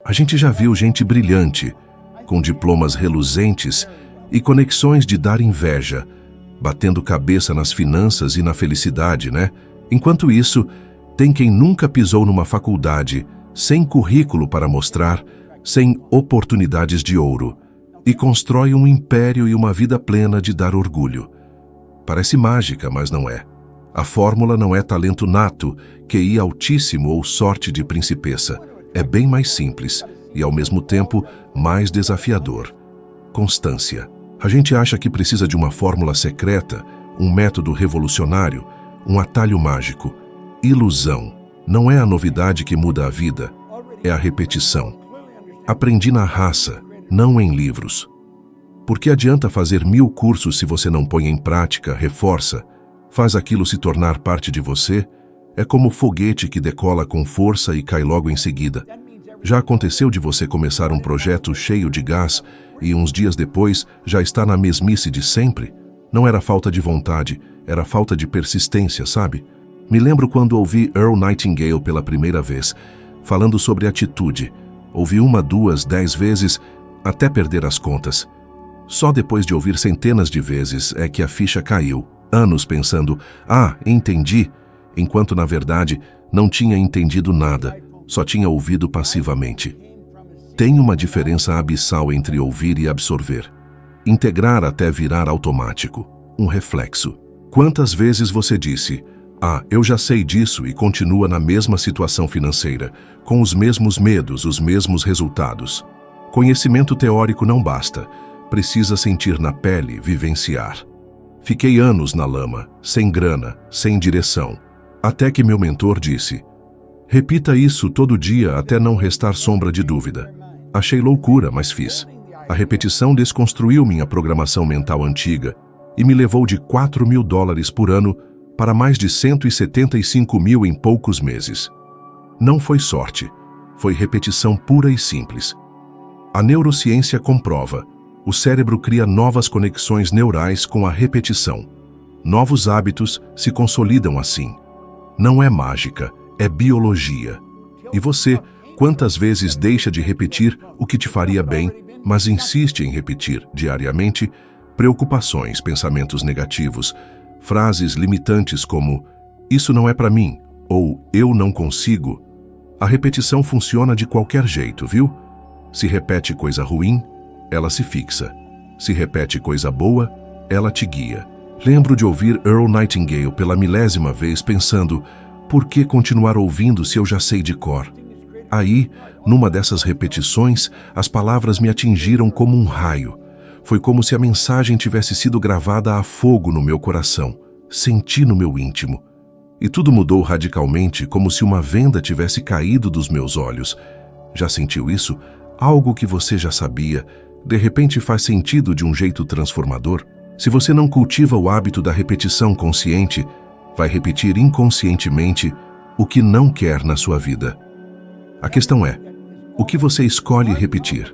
A gente já viu gente brilhante, com diplomas reluzentes e conexões de dar inveja, batendo cabeça nas finanças e na felicidade, né? Enquanto isso, tem quem nunca pisou numa faculdade, sem currículo para mostrar, sem oportunidades de ouro, e constrói um império e uma vida plena de dar orgulho. Parece mágica, mas não é. A fórmula não é talento nato, QI altíssimo ou sorte de principessa. É bem mais simples e, ao mesmo tempo, mais desafiador. Constância. A gente acha que precisa de uma fórmula secreta, um método revolucionário, um atalho mágico. Ilusão. Não é a novidade que muda a vida, é a repetição. Aprendi na raça, não em livros. Por que adianta fazer 1000 cursos se você não põe em prática, reforça, faz aquilo se tornar parte de você? É como foguete que decola com força e cai logo em seguida. Já aconteceu de você começar um projeto cheio de gás e uns dias depois já está na mesmice de sempre? Não era falta de vontade, era falta de persistência, sabe? Me lembro quando ouvi Earl Nightingale pela primeira vez, falando sobre atitude. Ouvi 1, 2, 10 vezes, até perder as contas. Só depois de ouvir centenas de vezes é que a ficha caiu. Anos pensando, entendi, enquanto na verdade não tinha entendido nada, só tinha ouvido passivamente. Tem uma diferença abissal entre ouvir e absorver. Integrar até virar automático, um reflexo. Quantas vezes você disse, eu já sei disso e continua na mesma situação financeira, com os mesmos medos, os mesmos resultados? Conhecimento teórico não basta, precisa sentir na pele, vivenciar. Fiquei anos na lama, sem grana, sem direção, até que meu mentor disse, repita isso todo dia até não restar sombra de dúvida. Achei loucura, mas fiz. A repetição desconstruiu minha programação mental antiga e me levou de $4.000 por ano para mais de 175 mil em poucos meses. Não foi sorte, foi repetição pura e simples. A neurociência comprova, o cérebro cria novas conexões neurais com a repetição. Novos hábitos se consolidam assim. Não é mágica, é biologia. E você, quantas vezes deixa de repetir o que te faria bem, mas insiste em repetir diariamente preocupações, pensamentos negativos, frases limitantes como "isso não é para mim" ou "eu não consigo"? A repetição funciona de qualquer jeito, viu? Se repete coisa ruim, ela se fixa. Se repete coisa boa, ela te guia. Lembro de ouvir Earl Nightingale pela 1000ª vez pensando, por que continuar ouvindo se eu já sei de cor? Aí, numa dessas repetições, as palavras me atingiram como um raio. Foi como se a mensagem tivesse sido gravada a fogo no meu coração. Senti no meu íntimo. E tudo mudou radicalmente, como se uma venda tivesse caído dos meus olhos. Já sentiu isso? Algo que você já sabia, de repente faz sentido de um jeito transformador? Se você não cultiva o hábito da repetição consciente, vai repetir inconscientemente o que não quer na sua vida. A questão é, o que você escolhe repetir?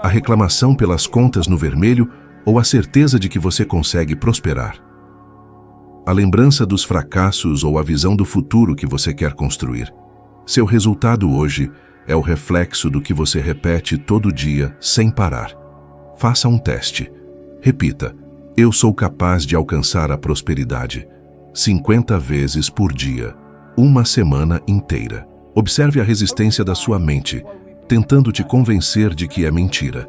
A reclamação pelas contas no vermelho ou a certeza de que você consegue prosperar? A lembrança dos fracassos ou a visão do futuro que você quer construir? Seu resultado hoje é o reflexo do que você repete todo dia, sem parar. Faça um teste. Repita, eu sou capaz de alcançar a prosperidade. 50 vezes por dia, uma semana inteira. Observe a resistência da sua mente, tentando te convencer de que é mentira.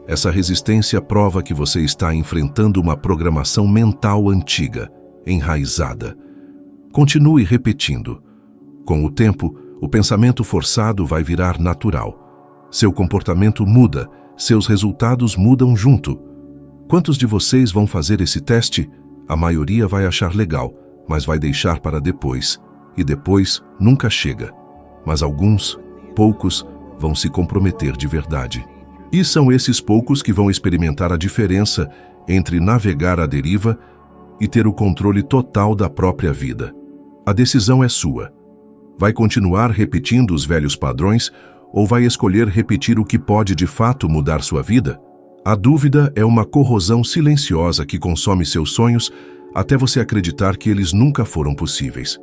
Essa resistência prova que você está enfrentando uma programação mental antiga, enraizada. Continue repetindo. Com o tempo, o pensamento forçado vai virar natural. Seu comportamento muda, seus resultados mudam junto. Quantos de vocês vão fazer esse teste? A maioria vai achar legal, mas vai deixar para depois. E depois nunca chega. Mas alguns, poucos, vão se comprometer de verdade. E são esses poucos que vão experimentar a diferença entre navegar à deriva e ter o controle total da própria vida. A decisão é sua. Vai continuar repetindo os velhos padrões ou vai escolher repetir o que pode de fato mudar sua vida? A dúvida é uma corrosão silenciosa que consome seus sonhos até você acreditar que eles nunca foram possíveis.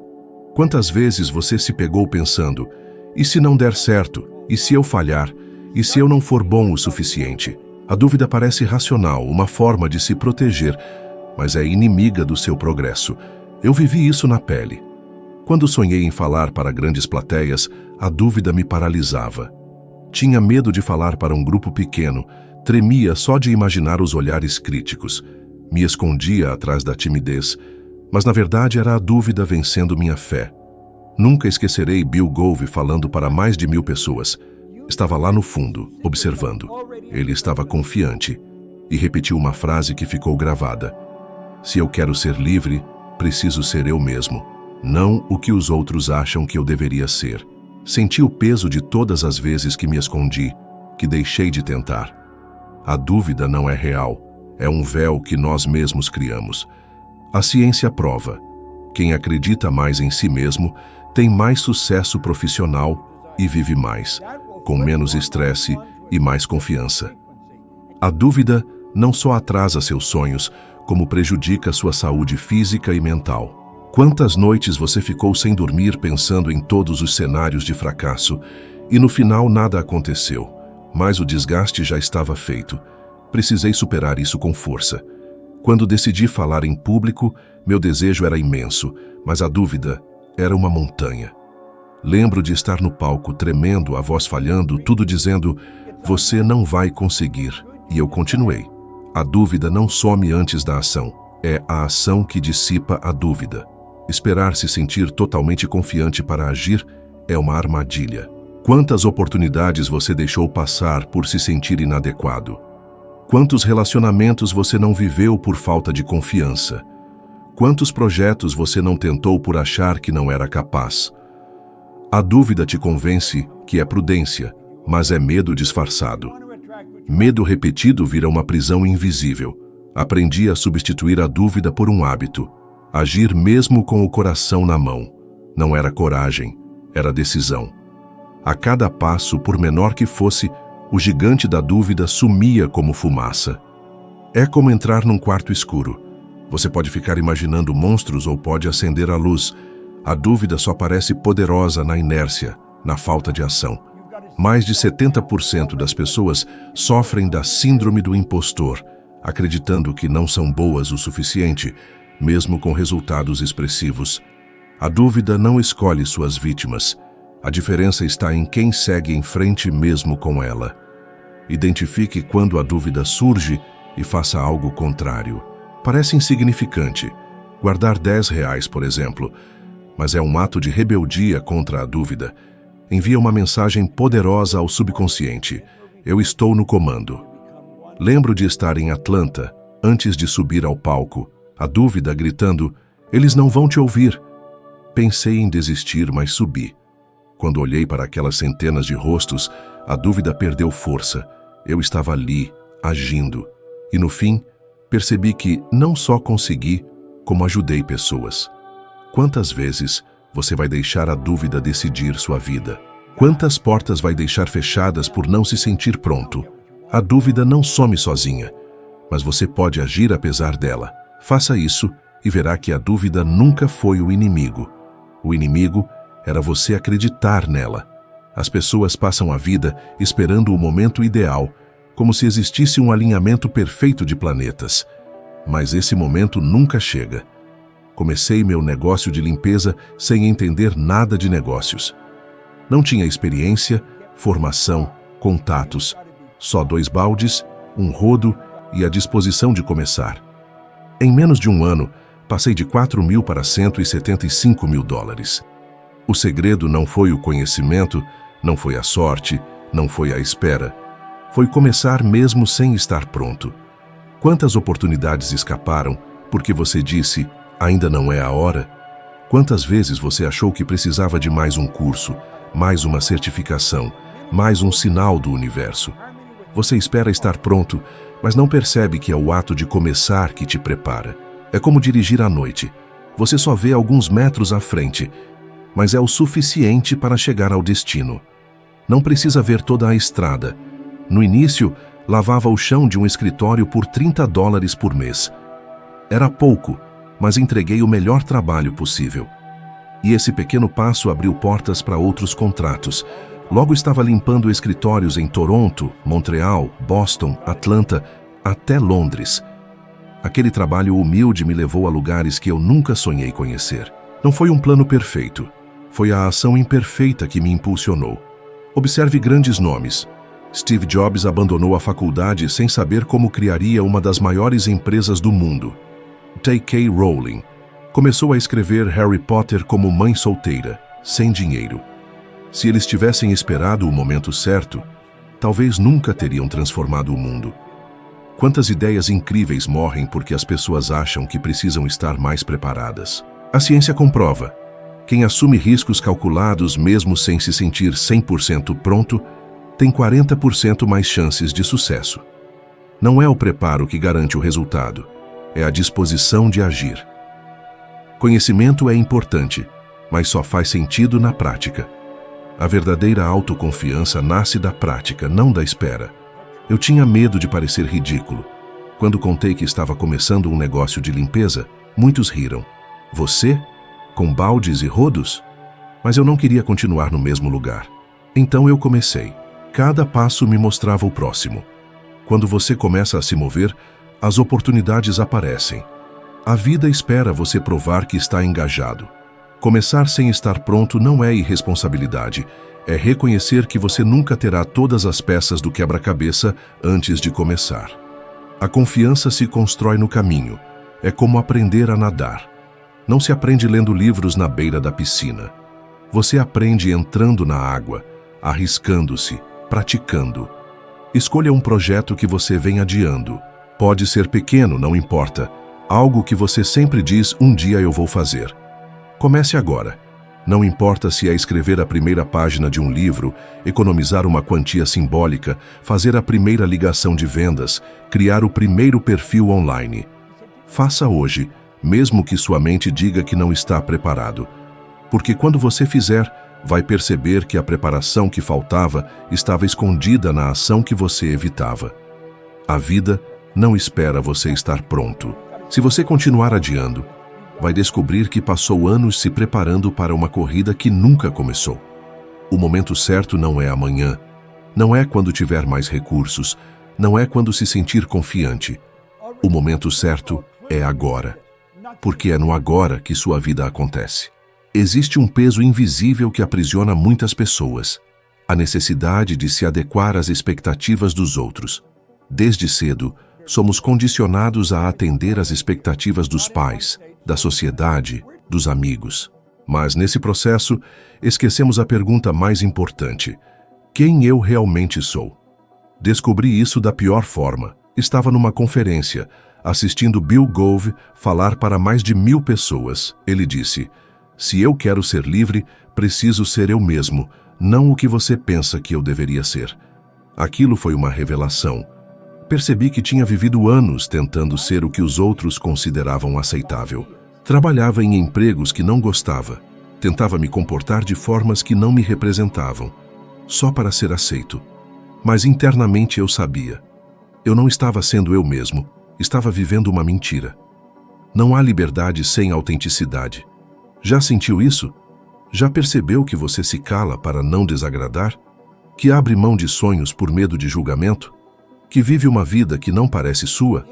Quantas vezes você se pegou pensando, e se não der certo? E se eu falhar? E se eu não for bom o suficiente? A dúvida parece racional, uma forma de se proteger, mas é inimiga do seu progresso. Eu vivi isso na pele. Quando sonhei em falar para grandes plateias, a dúvida me paralisava. Tinha medo de falar para um grupo pequeno, tremia só de imaginar os olhares críticos. Me escondia atrás da timidez, mas na verdade era a dúvida vencendo minha fé. Nunca esquecerei Bill Gove falando para mais de 1000 pessoas. Estava lá no fundo, observando. Ele estava confiante e repetiu uma frase que ficou gravada. Se eu quero ser livre, preciso ser eu mesmo, não o que os outros acham que eu deveria ser. Senti o peso de todas as vezes que me escondi, que deixei de tentar. A dúvida não é real, é um véu que nós mesmos criamos. A ciência prova. Quem acredita mais em si mesmo tem mais sucesso profissional e vive mais, com menos estresse e mais confiança. A dúvida não só atrasa seus sonhos, como prejudica sua saúde física e mental. Quantas noites você ficou sem dormir pensando em todos os cenários de fracasso e no final nada aconteceu, mas o desgaste já estava feito. Precisei superar isso com força. Quando decidi falar em público, meu desejo era imenso, mas a dúvida era uma montanha. Lembro de estar no palco, tremendo, a voz falhando, tudo dizendo, você não vai conseguir. E eu continuei. A dúvida não some antes da ação. É a ação que dissipa a dúvida. Esperar se sentir totalmente confiante para agir é uma armadilha. Quantas oportunidades você deixou passar por se sentir inadequado? Quantos relacionamentos você não viveu por falta de confiança? Quantos projetos você não tentou por achar que não era capaz? A dúvida te convence que é prudência, mas é medo disfarçado. Medo repetido vira uma prisão invisível. Aprendi a substituir a dúvida por um hábito. Agir mesmo com o coração na mão. Não era coragem, era decisão. A cada passo, por menor que fosse, o gigante da dúvida sumia como fumaça. É como entrar num quarto escuro. Você pode ficar imaginando monstros ou pode acender a luz. A dúvida só parece poderosa na inércia, na falta de ação. Mais de 70% das pessoas sofrem da síndrome do impostor, acreditando que não são boas o suficiente, mesmo com resultados expressivos. A dúvida não escolhe suas vítimas. A diferença está em quem segue em frente mesmo com ela. Identifique quando a dúvida surge e faça algo contrário. Parece insignificante. Guardar R$10, por exemplo, mas é um ato de rebeldia contra a dúvida. Envia uma mensagem poderosa ao subconsciente. Eu estou no comando. Lembro de estar em Atlanta, antes de subir ao palco, a dúvida gritando, eles não vão te ouvir. Pensei em desistir, mas subi. Quando olhei para aquelas centenas de rostos, a dúvida perdeu força. Eu estava ali, agindo. E no fim, percebi que não só consegui, como ajudei pessoas. Quantas vezes você vai deixar a dúvida decidir sua vida? Quantas portas vai deixar fechadas por não se sentir pronto? A dúvida não some sozinha, mas você pode agir apesar dela. Faça isso e verá que a dúvida nunca foi o inimigo. O inimigo era você acreditar nela. As pessoas passam a vida esperando o momento ideal, como se existisse um alinhamento perfeito de planetas. Mas esse momento nunca chega. Comecei meu negócio de limpeza sem entender nada de negócios. Não tinha experiência, formação, contatos. Só 2 baldes, um rodo e a disposição de começar. Em menos de um ano, passei de 4.000 para 175 mil dólares. O segredo não foi o conhecimento, não foi a sorte, não foi a espera. Foi começar mesmo sem estar pronto. Quantas oportunidades escaparam porque você disse, ainda não é a hora? Quantas vezes você achou que precisava de mais um curso, mais uma certificação, mais um sinal do universo? Você espera estar pronto, mas não percebe que é o ato de começar que te prepara. É como dirigir à noite. Você só vê alguns metros à frente, mas é o suficiente para chegar ao destino. Não precisa ver toda a estrada. No início, lavava o chão de um escritório por $30 por mês. Era pouco, mas entreguei o melhor trabalho possível. E esse pequeno passo abriu portas para outros contratos, Logo estava limpando escritórios em Toronto, Montreal, Boston, Atlanta, até Londres. Aquele trabalho humilde me levou a lugares que eu nunca sonhei conhecer. Não foi um plano perfeito. Foi a ação imperfeita que me impulsionou. Observe grandes nomes. Steve Jobs abandonou a faculdade sem saber como criaria uma das maiores empresas do mundo. J.K. Rowling começou a escrever Harry Potter como mãe solteira, sem dinheiro. Se eles tivessem esperado o momento certo, talvez nunca teriam transformado o mundo. Quantas ideias incríveis morrem porque as pessoas acham que precisam estar mais preparadas? A ciência comprova. Quem assume riscos calculados mesmo sem se sentir 100% pronto, tem 40% mais chances de sucesso. Não é o preparo que garante o resultado, é a disposição de agir. Conhecimento é importante, mas só faz sentido na prática. A verdadeira autoconfiança nasce da prática, não da espera. Eu tinha medo de parecer ridículo. Quando contei que estava começando um negócio de limpeza, muitos riram. Você? Com baldes e rodos? Mas eu não queria continuar no mesmo lugar. Então eu comecei. Cada passo me mostrava o próximo. Quando você começa a se mover, as oportunidades aparecem. A vida espera você provar que está engajado. Começar sem estar pronto não é irresponsabilidade, é reconhecer que você nunca terá todas as peças do quebra-cabeça antes de começar. A confiança se constrói no caminho, é como aprender a nadar. Não se aprende lendo livros na beira da piscina. Você aprende entrando na água, arriscando-se, praticando. Escolha um projeto que você vem adiando. Pode ser pequeno, não importa. Algo que você sempre diz, um dia eu vou fazer. Comece agora. Não importa se é escrever a primeira página de um livro, economizar uma quantia simbólica, fazer a primeira ligação de vendas, criar o primeiro perfil online. Faça hoje, mesmo que sua mente diga que não está preparado. Porque quando você fizer, vai perceber que a preparação que faltava estava escondida na ação que você evitava. A vida não espera você estar pronto. Se você continuar adiando, vai descobrir que passou anos se preparando para uma corrida que nunca começou. O momento certo não é amanhã, não é quando tiver mais recursos, não é quando se sentir confiante. O momento certo é agora, porque é no agora que sua vida acontece. Existe um peso invisível que aprisiona muitas pessoas, a necessidade de se adequar às expectativas dos outros. Desde cedo, somos condicionados a atender às expectativas dos pais, da sociedade, dos amigos. Mas nesse processo, esquecemos a pergunta mais importante: quem eu realmente sou? Descobri isso da pior forma. Estava numa conferência, assistindo Bill Gove falar para mais de 1000 pessoas. Ele disse: se eu quero ser livre, preciso ser eu mesmo, não o que você pensa que eu deveria ser. Aquilo foi uma revelação. Percebi que tinha vivido anos tentando ser o que os outros consideravam aceitável. Trabalhava em empregos que não gostava. Tentava me comportar de formas que não me representavam, só para ser aceito. Mas internamente eu sabia. Eu não estava sendo eu mesmo, estava vivendo uma mentira. Não há liberdade sem autenticidade. Já sentiu isso? Já percebeu que você se cala para não desagradar? Que abre mão de sonhos por medo de julgamento? Que vive uma vida que não parece sua?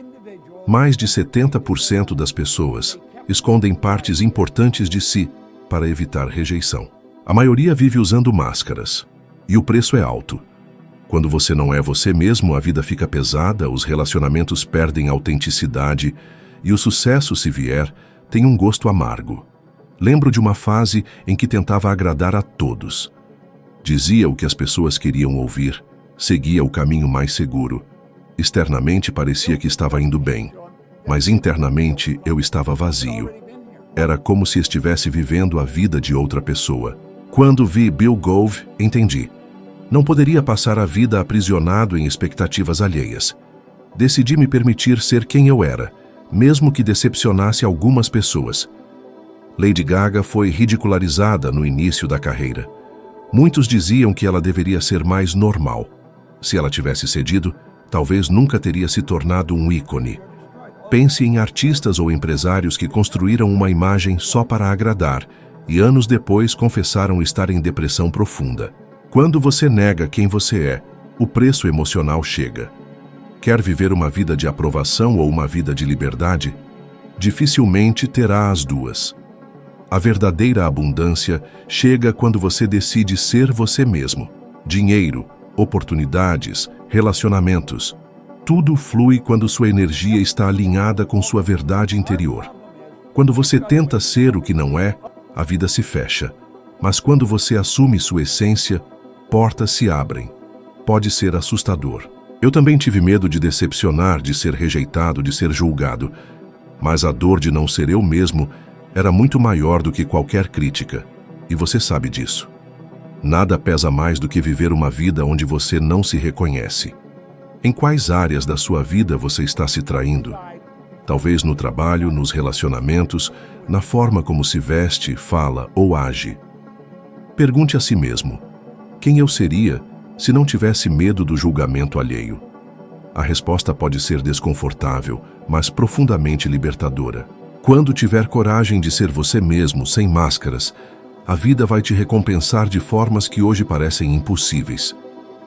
Mais de 70% das pessoas escondem partes importantes de si para evitar rejeição. A maioria vive usando máscaras, e o preço é alto. Quando você não é você mesmo, a vida fica pesada, os relacionamentos perdem autenticidade e o sucesso, se vier, tem um gosto amargo. Lembro de uma fase em que tentava agradar a todos. Dizia o que as pessoas queriam ouvir, seguia o caminho mais seguro. Externamente parecia que estava indo bem, mas internamente eu estava vazio. Era como se estivesse vivendo a vida de outra pessoa. Quando vi Bill Gove, entendi. Não poderia passar a vida aprisionado em expectativas alheias. Decidi me permitir ser quem eu era, mesmo que decepcionasse algumas pessoas. Lady Gaga foi ridicularizada no início da carreira. Muitos diziam que ela deveria ser mais normal. Se ela tivesse cedido, talvez nunca teria se tornado um ícone. Pense em artistas ou empresários que construíram uma imagem só para agradar e anos depois confessaram estar em depressão profunda. Quando você nega quem você é, o preço emocional chega. Quer viver uma vida de aprovação ou uma vida de liberdade? Dificilmente terá as duas. A verdadeira abundância chega quando você decide ser você mesmo. Dinheiro, oportunidades, relacionamentos. Tudo flui quando sua energia está alinhada com sua verdade interior. Quando você tenta ser o que não é, a vida se fecha. Mas quando você assume sua essência, portas se abrem. Pode ser assustador. Eu também tive medo de decepcionar, de ser rejeitado, de ser julgado. Mas a dor de não ser eu mesmo era muito maior do que qualquer crítica. E você sabe disso. Nada pesa mais do que viver uma vida onde você não se reconhece. Em quais áreas da sua vida você está se traindo? Talvez no trabalho, nos relacionamentos, na forma como se veste, fala ou age. Pergunte a si mesmo: quem eu seria se não tivesse medo do julgamento alheio? A resposta pode ser desconfortável, mas profundamente libertadora. Quando tiver coragem de ser você mesmo, sem máscaras, a vida vai te recompensar de formas que hoje parecem impossíveis.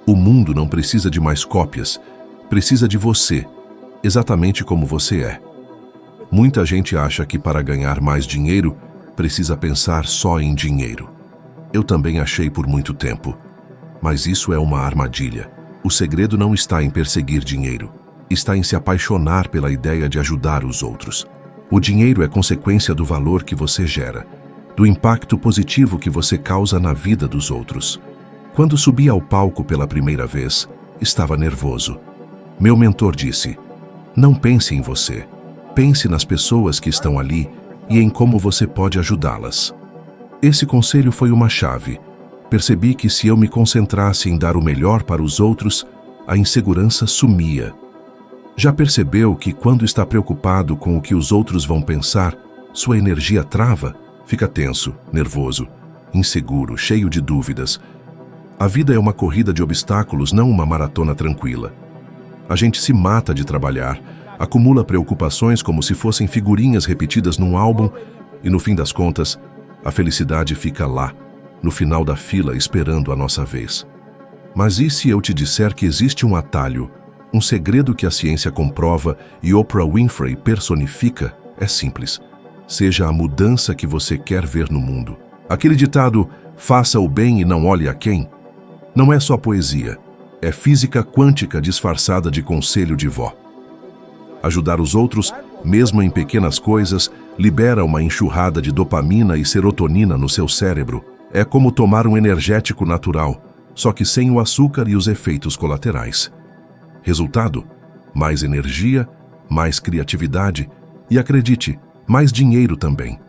O mundo não precisa de mais cópias, precisa de você, exatamente como você é. Muita gente acha que para ganhar mais dinheiro, precisa pensar só em dinheiro. Eu também achei por muito tempo. Mas isso é uma armadilha. O segredo não está em perseguir dinheiro, está em se apaixonar pela ideia de ajudar os outros. O dinheiro é consequência do valor que você gera, do impacto positivo que você causa na vida dos outros. Quando subi ao palco pela primeira vez, estava nervoso. Meu mentor disse: não pense em você, pense nas pessoas que estão ali e em como você pode ajudá-las. Esse conselho foi uma chave. Percebi que se eu me concentrasse em dar o melhor para os outros, a insegurança sumia. Já percebeu que quando está preocupado com o que os outros vão pensar, sua energia trava? Fica tenso, nervoso, inseguro, cheio de dúvidas. A vida é uma corrida de obstáculos, não uma maratona tranquila. A gente se mata de trabalhar, acumula preocupações como se fossem figurinhas repetidas num álbum e, no fim das contas, a felicidade fica lá, no final da fila, esperando a nossa vez. Mas e se eu te disser que existe um atalho, um segredo que a ciência comprova e Oprah Winfrey personifica? É simples. Seja a mudança que você quer ver no mundo. Aquele ditado, faça o bem e não olhe a quem, não é só poesia, é física quântica disfarçada de conselho de vó. Ajudar os outros, mesmo em pequenas coisas, libera uma enxurrada de dopamina e serotonina no seu cérebro. É como tomar um energético natural, só que sem o açúcar e os efeitos colaterais. Resultado? Mais energia, mais criatividade e, acredite, mais dinheiro também.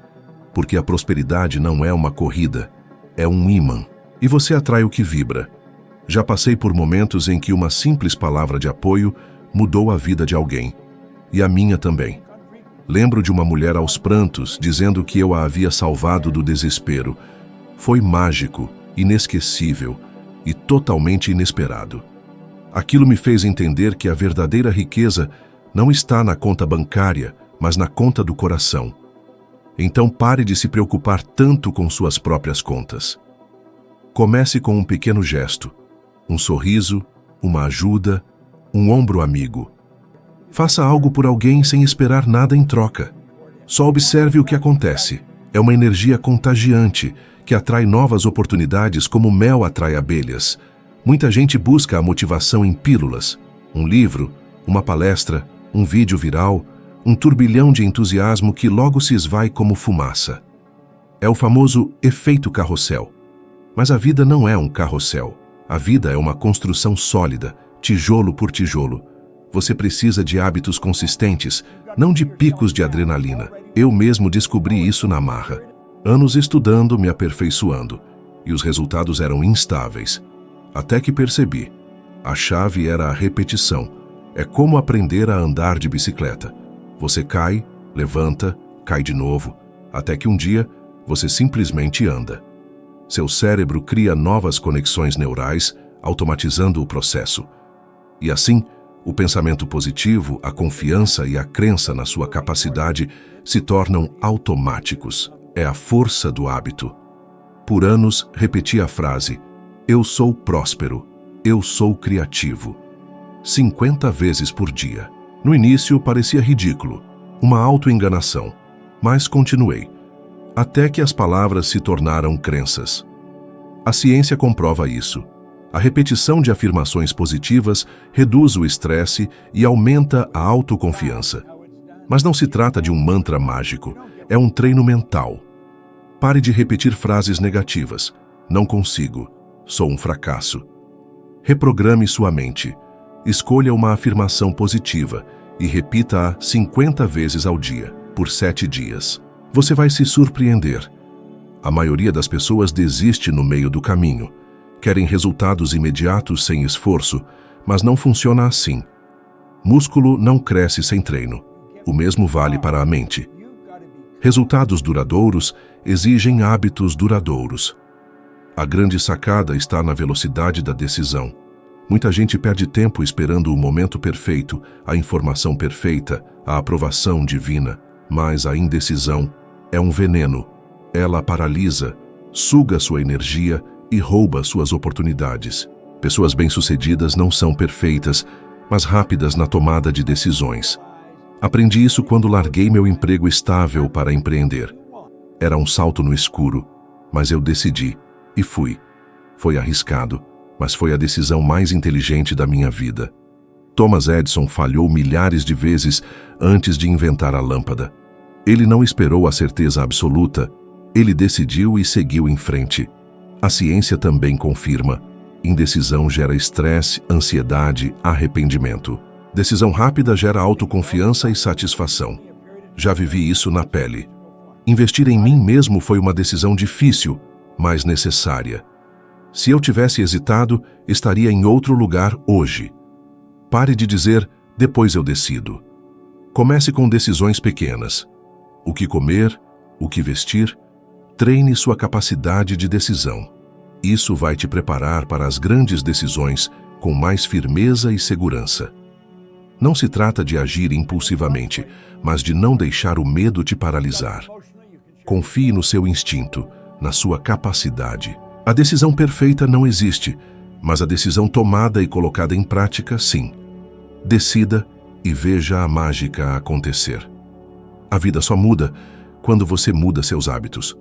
Porque a prosperidade não é uma corrida, é um ímã. E você atrai o que vibra. Já passei por momentos em que uma simples palavra de apoio mudou a vida de alguém. E a minha também. Lembro de uma mulher aos prantos dizendo que eu a havia salvado do desespero. Foi mágico, inesquecível e totalmente inesperado. Aquilo me fez entender que a verdadeira riqueza não está na conta bancária, mas na conta do coração. Então pare de se preocupar tanto com suas próprias contas. Comece com um pequeno gesto, um sorriso, uma ajuda, um ombro amigo. Faça algo por alguém sem esperar nada em troca. Só observe o que acontece. É uma energia contagiante que atrai novas oportunidades como mel atrai abelhas. Muita gente busca a motivação em pílulas. Um livro, uma palestra, um vídeo viral, um turbilhão de entusiasmo que logo se esvai como fumaça. É o famoso efeito carrossel. Mas a vida não é um carrossel. A vida é uma construção sólida, tijolo por tijolo. Você precisa de hábitos consistentes, não de picos de adrenalina. Eu mesmo descobri isso na marra. Anos estudando, me aperfeiçoando, e os resultados eram instáveis. Até que percebi. A chave era a repetição. É como aprender a andar de bicicleta. Você cai, levanta, cai de novo, até que um dia você simplesmente anda. Seu cérebro cria novas conexões neurais, automatizando o processo. E assim, o pensamento positivo, a confiança e a crença na sua capacidade se tornam automáticos. É a força do hábito. Por anos, repeti a frase: Eu sou próspero. Eu sou criativo. 50 vezes por dia. No início parecia ridículo, uma autoenganação, mas continuei, até que as palavras se tornaram crenças. A ciência comprova isso. A repetição de afirmações positivas reduz o estresse e aumenta a autoconfiança. Mas não se trata de um mantra mágico, é um treino mental. Pare de repetir frases negativas. Não consigo. Sou um fracasso. Reprograme sua mente. Escolha uma afirmação positiva e repita-a 50 vezes ao dia, por 7 dias. Você vai se surpreender. A maioria das pessoas desiste no meio do caminho. Querem resultados imediatos sem esforço, mas não funciona assim. Músculo não cresce sem treino. O mesmo vale para a mente. Resultados duradouros exigem hábitos duradouros. A grande sacada está na velocidade da decisão. Muita gente perde tempo esperando o momento perfeito, a informação perfeita, a aprovação divina, mas a indecisão é um veneno. Ela paralisa, suga sua energia e rouba suas oportunidades. Pessoas bem-sucedidas não são perfeitas, mas rápidas na tomada de decisões. Aprendi isso quando larguei meu emprego estável para empreender. Era um salto no escuro, mas eu decidi e fui. Foi arriscado, mas foi a decisão mais inteligente da minha vida. Thomas Edison falhou milhares de vezes antes de inventar a lâmpada. Ele não esperou a certeza absoluta, ele decidiu e seguiu em frente. A ciência também confirma. Indecisão gera estresse, ansiedade, arrependimento. Decisão rápida gera autoconfiança e satisfação. Já vivi isso na pele. Investir em mim mesmo foi uma decisão difícil, mas necessária. Se eu tivesse hesitado, estaria em outro lugar hoje. Pare de dizer, depois eu decido. Comece com decisões pequenas. O que comer, o que vestir, treine sua capacidade de decisão. Isso vai te preparar para as grandes decisões com mais firmeza e segurança. Não se trata de agir impulsivamente, mas de não deixar o medo te paralisar. Confie no seu instinto, na sua capacidade. A decisão perfeita não existe, mas a decisão tomada e colocada em prática, sim. Decida e veja a mágica acontecer. A vida só muda quando você muda seus hábitos.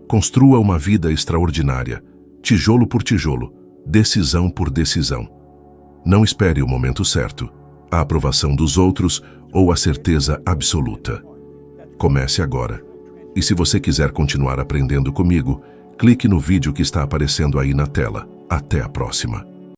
Construa uma vida extraordinária, tijolo por tijolo, decisão por decisão. Não espere o momento certo, a aprovação dos outros ou a certeza absoluta. Comece agora. E se você quiser continuar aprendendo comigo, clique no vídeo que está aparecendo aí na tela. Até a próxima.